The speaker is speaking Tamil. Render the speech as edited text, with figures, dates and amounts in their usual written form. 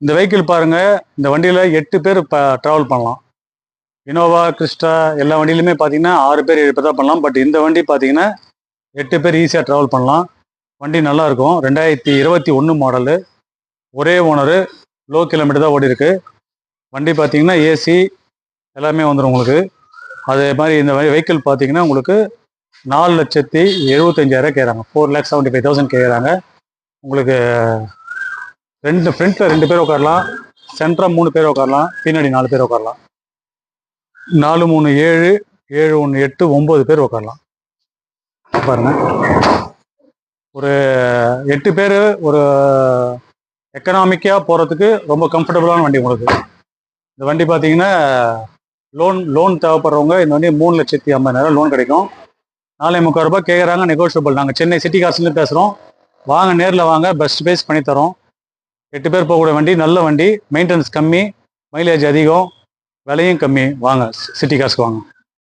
இந்த வெஹிக்கிள் பாருங்க, இந்த வண்டியில் 8 பேர் ட்ராவல் பண்ணலாம். இனோவா, கிறிஸ்டா எல்லா வண்டியிலுமே பார்த்தீங்கன்னா 6 பேர் 7 பேர் தான் பண்ணலாம். பட் இந்த வண்டி பார்த்தீங்கன்னா 8 பேர் ஈஸியாக ட்ராவல் பண்ணலாம். வண்டி நல்லா இருக்கும். 2021 மாடலு, ஒரே ஓனரு, லோ கிலோமீட்டர் தான் ஓடி இருக்கு. வண்டி பார்த்தீங்கன்னா ஏசி எல்லாமே வந்துடும் உங்களுக்கு. அதே மாதிரி இந்த வெஹிக்கிள் பார்த்தீங்கன்னா உங்களுக்கு 4,75,000 கேட்குறாங்க. 4,75,000 கேட்குறாங்க. உங்களுக்கு ஃப்ரண்ட்டில் 2 பேர் உட்காரலாம், சென்டரா 3 பேர் உட்காரலாம், பின்னாடி 4 பேர் உட்காரலாம். 4, 3, 7, 7, 1, 8, 9 பேர் உட்காரலாம். பாருங்க, ஒரு 8 பேர் ஒரு எக்கனாமிக்காக போகிறதுக்கு ரொம்ப கம்ஃபர்டபுளான வண்டி உங்களுக்கு. இந்த வண்டி பார்த்தீங்கன்னா லோன் தேவைப்படுறவங்க இந்த வண்டி 3,50,000 லோன் கிடைக்கும். 4,45,000 ரூபாய் கேட்குறாங்க, நெகோஷியபிள். நாங்கள் சென்னை சிட்டி காசுலேருந்து பேசுகிறோம். வாங்க, நேரில் வாங்க, பெஸ்ட் பேஸ் பண்ணி தரோம். 8 பேர் போகக்கூடிய வண்டி, நல்ல வண்டி, மெயின்டெனன்ஸ் கம்மி, மைலேஜ் அதிகம், விலையும் கம்மி. வாங்க, சிட்டி காசுக்கு வாங்க.